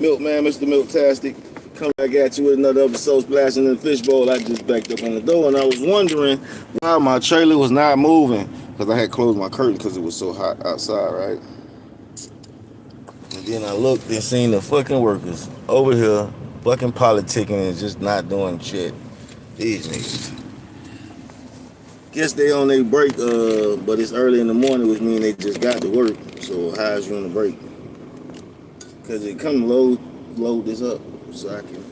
Milkman, Mr. Milktastic, coming back at you with another episode splashing in the fishbowl. I just backed up on the door and I was wondering why my trailer was not moving because I had closed my curtain because it was so hot outside, right? And then I looked and seen the fucking workers over here fucking politicking and just not doing shit. These niggas. Guess they on their break, but it's early in the morning, which means they just got to work. So how's you on the break? Cause it come load this up so I can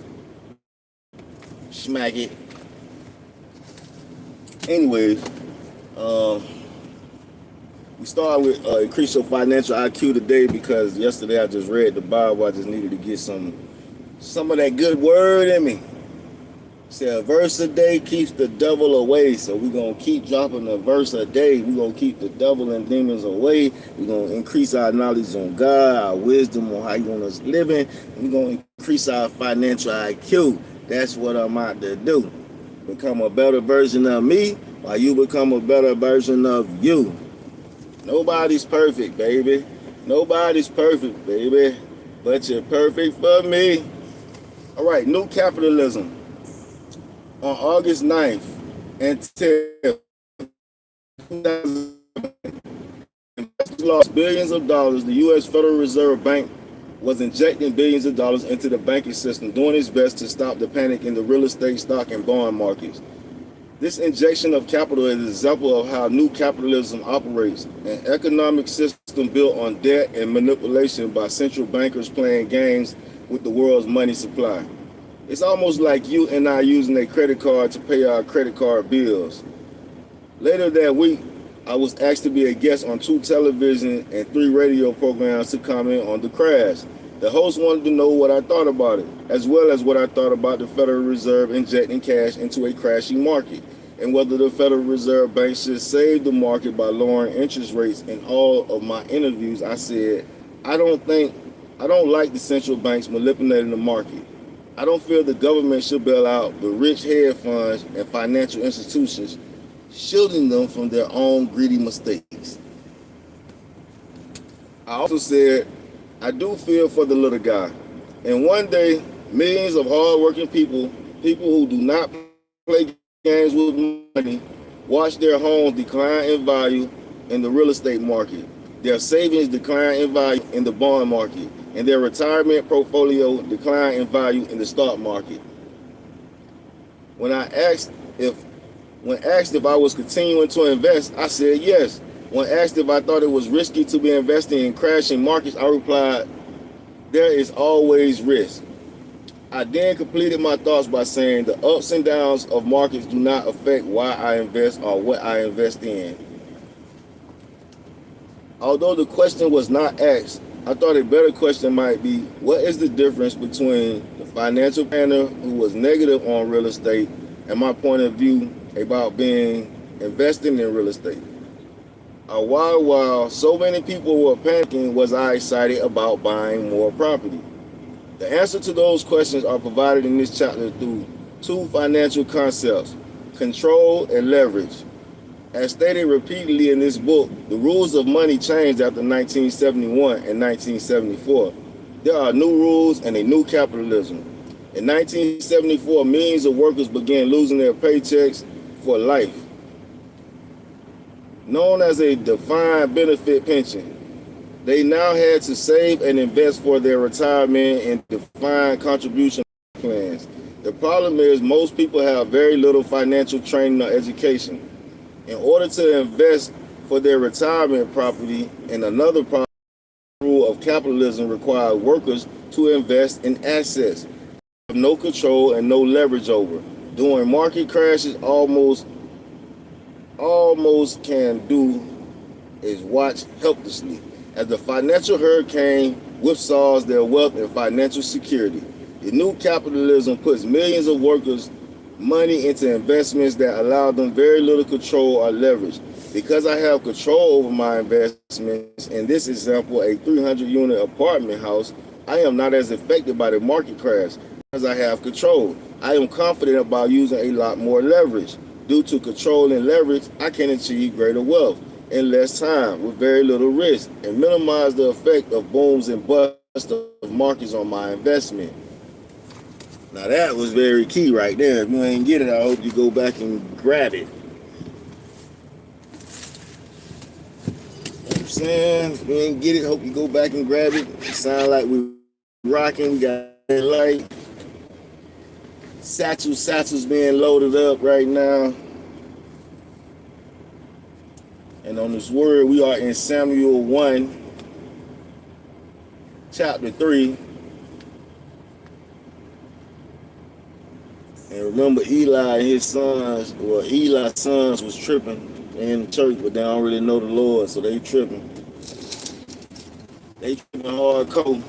smack it. Anyways, we started with increase your financial IQ today because yesterday I just read the Bible. I just needed to get some of that good word in me. Say a verse a day keeps the devil away. So we're going to keep dropping a verse a day. We're going to keep the devil and demons away. We're going to increase our knowledge on God, our wisdom on how you want us living. We're going to increase our financial IQ. That's what I'm out to do. Become a better version of me while you become a better version of you. Nobody's perfect, baby. Nobody's perfect, baby. But you're perfect for me. All right, new capitalism. On August 9th until 2000, lost billions of dollars. The U.S. Federal Reserve Bank was injecting billions of dollars into the banking system, doing its best to stop the panic in the real estate, stock, and bond markets. This injection of capital is an example of how new capitalism operates, an economic system built on debt and manipulation by central bankers playing games with the world's money supply. It's almost like you and I using a credit card to pay our credit card bills. Later that week, I was asked to be a guest on 2 television and 3 radio programs to comment on the crash. The host wanted to know what I thought about it, as well as what I thought about the Federal Reserve injecting cash into a crashing market, and whether the Federal Reserve Bank should save the market by lowering interest rates. In all of my interviews, I said, I don't like the central banks manipulating the market. I don't feel the government should bail out the rich hedge funds and financial institutions, shielding them from their own greedy mistakes. I also said, I do feel for the little guy. And one day, millions of hardworking people who do not play games with money, watch their homes decline in value in the real estate market, their savings decline in value in the bond market, and their retirement portfolio decline in value in the stock market. When asked if I was continuing to invest, I said yes. When asked if I thought it was risky to be investing in crashing markets, I replied, there is always risk. I then completed my thoughts by saying the ups and downs of markets do not affect why I invest or what I invest in. Although the question was not asked, I thought a better question might be, what is the difference between the financial planner who was negative on real estate and my point of view about investing in real estate? While so many people were panicking, was I excited about buying more property? The answer to those questions are provided in this chapter through 2 financial concepts, control and leverage. As stated repeatedly in this book, the rules of money changed after 1971 and 1974. There are new rules and a new capitalism. In 1974, millions of workers began losing their paychecks for life, known as a defined benefit pension. They now had to save and invest for their retirement in defined contribution plans. The problem is most people have very little financial training or education. In order to invest for their retirement property, and another rule of capitalism requires workers to invest in assets have no control and no leverage over. During market crashes, almost can do is watch helplessly as the financial hurricane whipsaws their wealth and financial security. The new capitalism puts millions of workers' money into investments that allow them very little control or leverage. Because I have control over my investments, in this example, a 300-unit apartment house, I am not as affected by the market crash because I have control. I am confident about using a lot more leverage. Due to control and leverage, I can achieve greater wealth in less time with very little risk and minimize the effect of booms and busts of markets on my investment. Now that was very key right there. If you ain't get it, I hope you go back and grab it. I'm saying, if you ain't get it, hope you go back and grab it. It sound like we rocking. We got that light. Satchel's being loaded up right now. And on this word, we are in Samuel 1, chapter 3. And remember, Eli and his sons, well, Eli's sons was tripping in the church, but they don't really know the Lord, so they tripping. They tripping hardcore.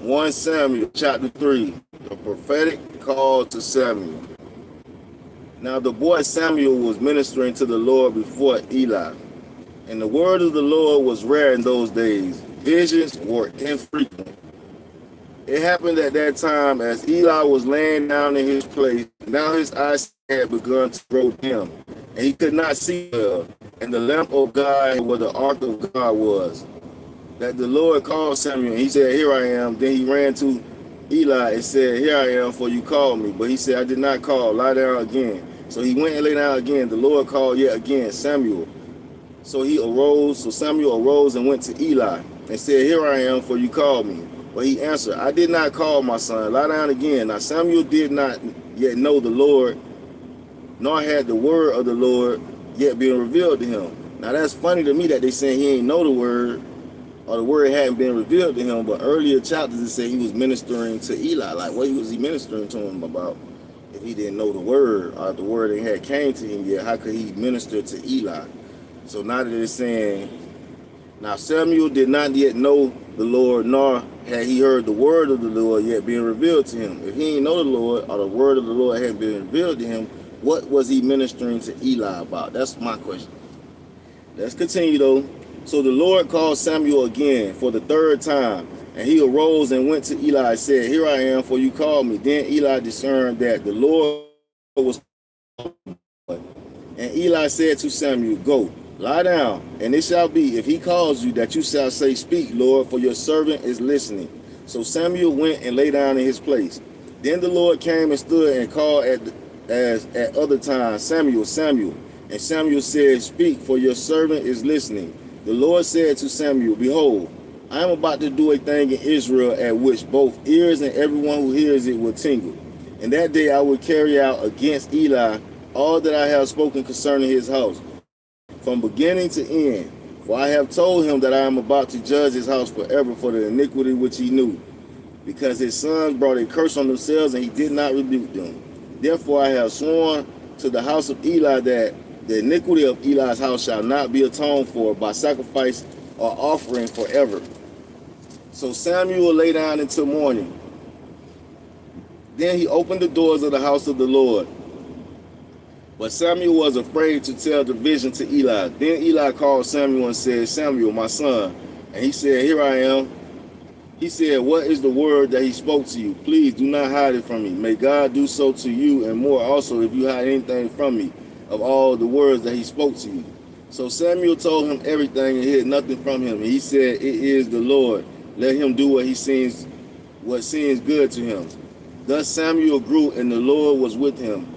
1 Samuel chapter 3, the prophetic call to Samuel. Now the boy Samuel was ministering to the Lord before Eli, and the word of the Lord was rare in those days. Visions were infrequent. It happened at that time as Eli was laying down in his place. Now his eyes had begun to grow dim, and he could not see well. And the lamp of God where the ark of God was. That the Lord called Samuel, and he said, "Here I am." Then he ran to Eli and said, "Here I am, for you called me." But he said, "I did not call. Lie down again." So he went and lay down again. The Lord called yet again, "Samuel." So Samuel arose and went to Eli and said, "Here I am, for you called me." But he answered, "I did not call, my son. Lie down again." Now Samuel did not yet know the Lord, nor had the word of the Lord yet been revealed to him. Now that's funny to me that they saying he ain't know the word, or the word hadn't been revealed to him. But earlier chapters it said he was ministering to Eli. Like, what was he ministering to him about? If he didn't know the word, or the word that had came to him yet, how could he minister to Eli? So now that it's saying, now Samuel did not yet know the Lord, nor had he heard the word of the Lord yet being revealed to him. If he didn't know the Lord, or the word of the Lord hadn't been revealed to him, what was he ministering to Eli about? That's my question. Let's continue though. So the Lord called Samuel again for the third time, and he arose and went to Eli and said, "Here I am, for you called me." Then Eli discerned that the Lord was calling. And Eli said to Samuel, "Go, lie down, and it shall be, if he calls you, that you shall say, 'Speak, Lord, for your servant is listening.'" So Samuel went and lay down in his place. Then the Lord came and stood and called as at other times, "Samuel, Samuel." And Samuel said, "Speak, for your servant is listening." The Lord said to Samuel, "Behold, I am about to do a thing in Israel at which both ears and everyone who hears it will tingle. And that day I will carry out against Eli all that I have spoken concerning his house, from beginning to end. For I have told him that I am about to judge his house forever for the iniquity which he knew, because his sons brought a curse on themselves, and he did not rebuke them. Therefore I have sworn to the house of Eli that the iniquity of Eli's house shall not be atoned for by sacrifice or offering forever." So Samuel lay down until morning. Then he opened the doors of the house of the Lord. But Samuel was afraid to tell the vision to Eli. Then Eli called Samuel and said, "Samuel, my son." And he said, "Here I am." He said, "What is the word that he spoke to you? Please do not hide it from me. May God do so to you, and more also, if you hide anything from me of all the words that he spoke to you." So Samuel told him everything and hid nothing from him. And he said, "It is the Lord. Let him do what seems good to him." Thus Samuel grew, and the Lord was with him,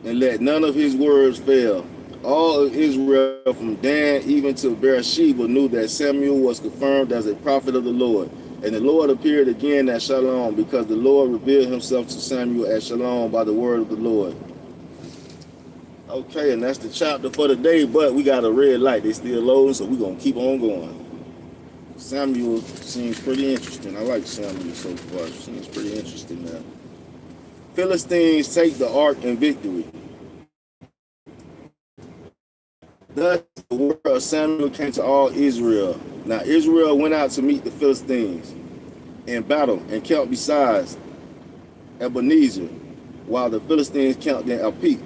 and let none of his words fail. All of Israel from Dan even to Beersheba knew that Samuel was confirmed as a prophet of the Lord. And the Lord appeared again at Shalom, because the Lord revealed himself to Samuel at Shalom by the word of the Lord. Okay, and that's the chapter for today, but we got a red light. They still loading, so we're going to keep on going. Samuel seems pretty interesting. I like Samuel so far. Seems pretty interesting now. Philistines take the ark in victory. Thus the word of Samuel came to all Israel. Now Israel went out to meet the Philistines in battle and camped beside Ebenezer, while the Philistines camped in Apik.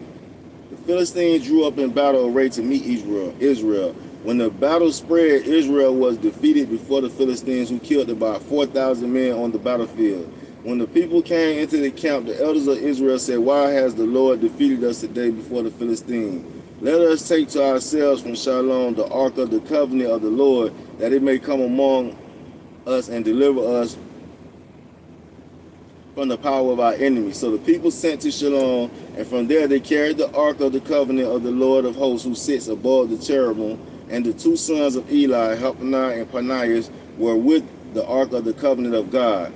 The Philistines drew up in battle array to meet Israel. When the battle spread, Israel was defeated before the Philistines, who killed about 4,000 men on the battlefield. When the people came into the camp, the elders of Israel said, "Why has the Lord defeated us today before the Philistines? Let us take to ourselves from Shalom the ark of the covenant of the Lord, that it may come among us and deliver us from the power of our enemies. So the people sent to Shalom, and from there they carried the ark of the covenant of the Lord of hosts, who sits above the cherubim, and the two sons of Eli, Hophni and Phinehas, were with the ark of the covenant of God.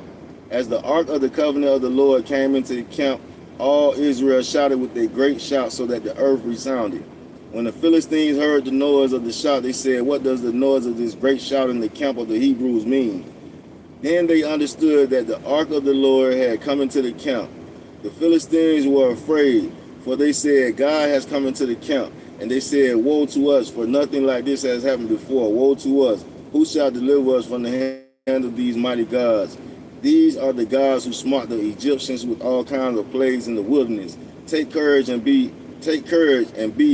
As the ark of the covenant of the Lord came into the camp, all Israel shouted with a great shout, so that the earth resounded. When the Philistines heard the noise of the shout, they said, "What does the noise of this great shout in the camp of the Hebrews mean?" Then they understood that the ark of the Lord had come into the camp. The Philistines were afraid, for they said, "God has come into the camp." And they said, "Woe to us, for nothing like this has happened before. Woe to us! Who shall deliver us from the hand of these mighty gods? These are the gods who smote the Egyptians with all kinds of plagues in the wilderness. Take courage and be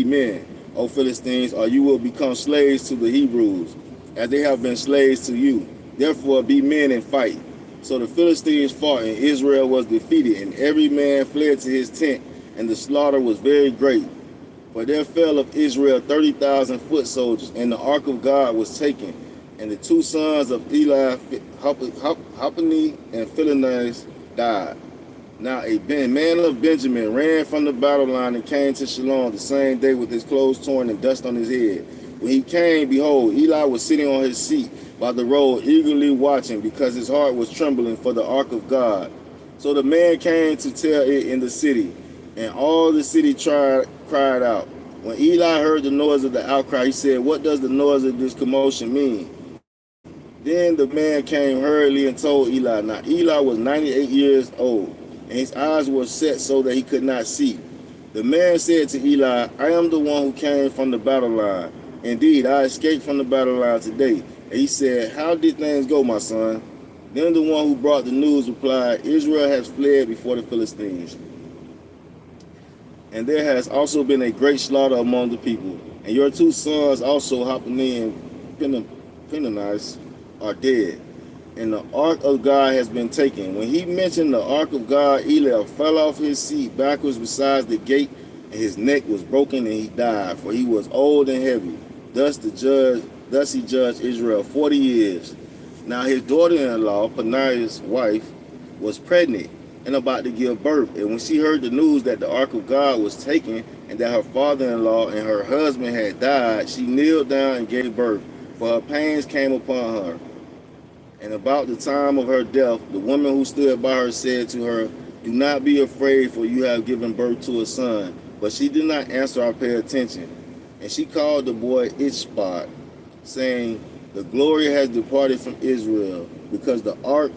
men, O Philistines, or you will become slaves to the Hebrews, as they have been slaves to you. Therefore be men and fight." So the Philistines fought, and Israel was defeated, and every man fled to his tent, and the slaughter was very great. For there fell of Israel 30,000 foot soldiers, and the ark of God was taken, and the two sons of Eli, Hophni and Phinehas, died. Now a man of Benjamin ran from the battle line and came to Shalom the same day with his clothes torn and dust on his head. When he came, behold, Eli was sitting on his seat by the road, eagerly watching, because his heart was trembling for the ark of God. So the man came to tell it in the city, and all the city cried out. When Eli heard the noise of the outcry, he said, "What does the noise of this commotion mean?" Then the man came hurriedly and told Eli. Now Eli was 98 years old, and his eyes were set so that he could not see. The man said to Eli, "I am the one who came from the battle line. Indeed, I escaped from the battle line today." And he said, "How did things go, my son?" Then the one who brought the news replied, "Israel has fled before the Philistines, and there has also been a great slaughter among the people. And your two sons also, Hophni and Phinehas, are dead, and the ark of God has been taken." When he mentioned the ark of God, Eli fell off his seat backwards beside the gate, and his neck was broken, and he died, for he was old and heavy. Thus he judged Israel 40 years. Now his daughter-in-law, Phinehas' wife, was pregnant and about to give birth. And when she heard the news that the ark of God was taken, and that her father-in-law and her husband had died, she kneeled down and gave birth, for her pains came upon her. And about the time of her death, the woman who stood by her said to her, "Do not be afraid, for you have given birth to a son." But she did not answer or pay attention. And she called the boy Ishbak, saying, "The glory has departed from Israel, because the ark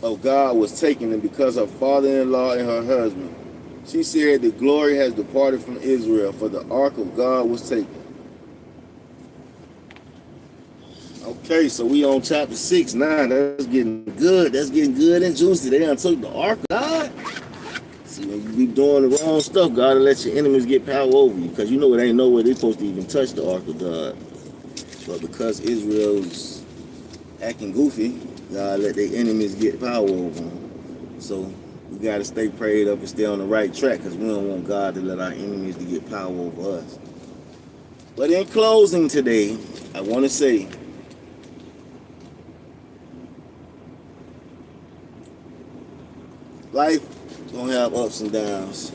of God was taken, and because her father-in-law and her husband." She said, "The glory has departed from Israel, for the ark of God was taken." Okay, so we on chapter 6 now. That's getting good. That's getting good and juicy. They done took the ark of God. See, when you be doing the wrong stuff, God will let your enemies get power over you, because you know it ain't nowhere they're supposed to even touch the ark of God. But because Israel's acting goofy, God let their enemies get power over them. So we got to stay prayed up and stay on the right track, because we don't want God to let our enemies to get power over us. But in closing today, I want to say, life gonna have ups and downs.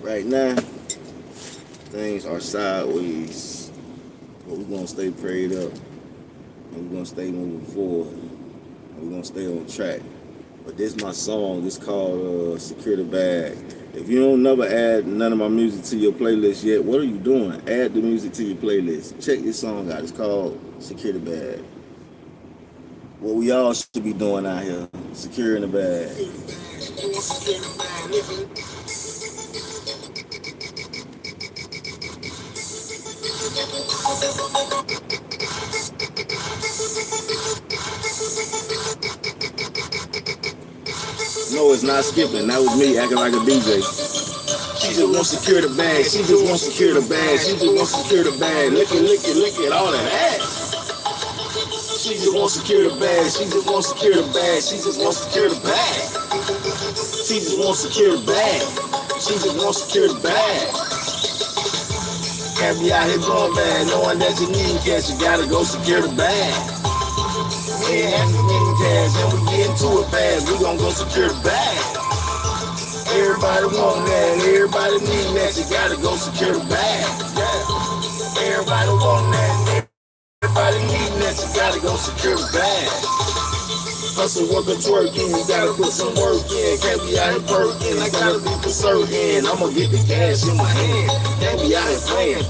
Right now, things are sideways, but we're gonna stay prayed up, and we're gonna stay moving forward, and we're gonna stay on track. But this is my song. It's called "Secure the Bag." If you don't never add none of my music to your playlist yet, what are you doing? Add the music to your playlist. Check this song out. It's called "Secure the Bag." What we all should be doing out here, securing the bag. No, it's not skipping. That was me acting like a DJ. She just wants to secure the bag. She just wants to secure the bag. She just wants to secure the bag. Lick it, all that ass. She just wants to secure the bag. She just wants to secure the bag. She just wants to secure the bag. She just wants to secure the bag. She just wants to secure the bag. Can't be out here going bad, knowing that you need cash, you gotta go secure the bag. We ain't asking getting cash, and we get into it fast, we gon' go secure the bag. Everybody want that, and everybody need that, you gotta go secure the bag. Yeah. Everybody want that, and everybody need that, you gotta go secure the bag. Hustle, work, or twerking, you gotta put some work in. Can't be out here working, I gotta be for certain. I'ma get the cash in my hand, can't be out here playing.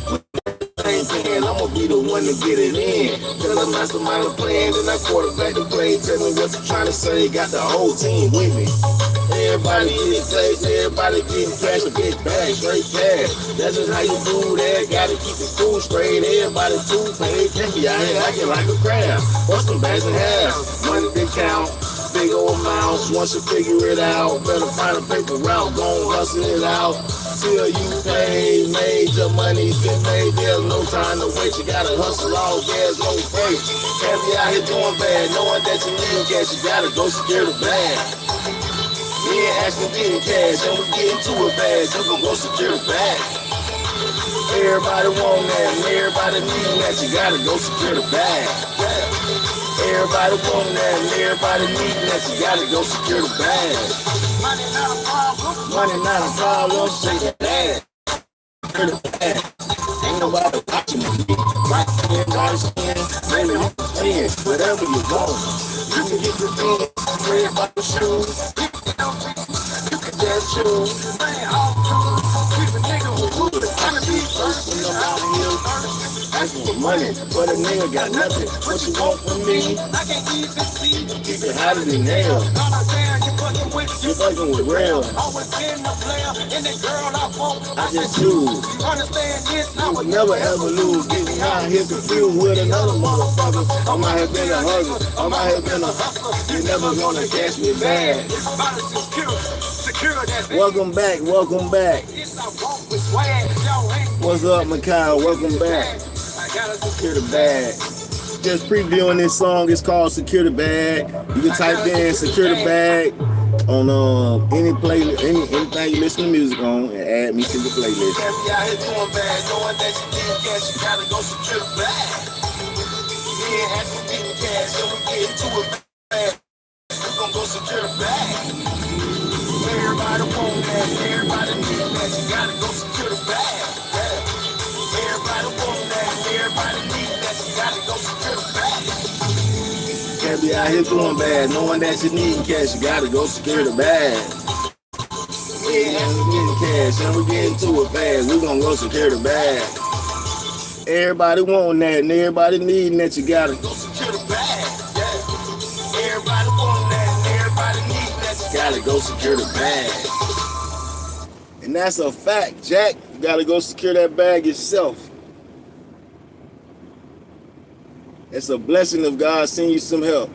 I'ma be the one to get it in. Tell the mastermind the plan, then I quarterback the play. Tell me what you trying to say, got the whole team with me. Everybody getting plays, everybody getting cash, a big bag, straight cash. That's just how you do that, gotta keep it cool straight. Everybody too paid, can't be out here acting like a crab. Bust them bags in half, money they count. Big old amounts, once you figure it out, better find a paper route, gon' hustle it out. Till you pay, made your money's been made, there's no time to wait, you gotta hustle all gas, no freight. Can't be out here doing bad, knowing that you need cash, you gotta go secure the bag. We ain't asking getting cash, and we get into it fast, you gon' go secure the bag. Everybody want that, and everybody need that, you gotta go secure the bag. Everybody want that, and everybody need that, you gotta go secure the bag. Money not a problem. Money not a problem. Shake that ass. Secure the bag. Ain't nobody watching me. Right skin, dark skin, baby, I'm playing. Whatever you want, you can get the thing. Red bottom shoes. You can just choose. Man, all good. Keep a nigga who good. Trying to be first when I'm out here. Asking for money, but a nigga got nothing. What you want from me? I can't even see. Keep it hotter than hell. You fucking with real. Always been a player, and that girl I want, I just choose. You understand this? I would never ever lose. Get me out here confused with another motherfucker. I might have been a hustler, I might have been a hustler. You never gonna catch me bad. Welcome back, welcome back. What's up, Mikhail? Welcome back. Secure the bag. Just previewing this song. It's called Secure the Bag. You can type in Secure the Bag on any playlist, anything you listen to music on, and add me to the playlist. Can't be out here doing bad, knowing that you need cash, you gotta go secure the bag. We ain't asking getting cash, so we get into it fast. We gon' go secure the bag. Everybody want that, everybody need that, you gotta go secure the bag. Everybody want that, everybody need that, you gotta go secure the bag. Can't be out here doing bad, knowing that you need cash, you gotta go secure the bag. We ain't getting cash, and we get into it fast, we gon' go secure the bag. Everybody want that, and everybody needing that, you gotta go secure the bag. Yeah. Everybody want that, and everybody needing that, you gotta go secure the bag. And that's a fact, Jack. You gotta go secure that bag yourself. It's a blessing of God send you some help.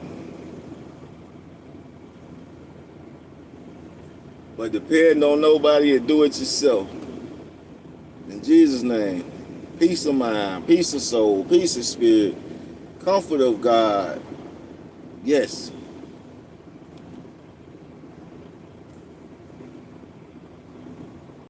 But depend on nobody and do it yourself. In Jesus' name, peace of mind, peace of soul, peace of spirit, comfort of God. Yes.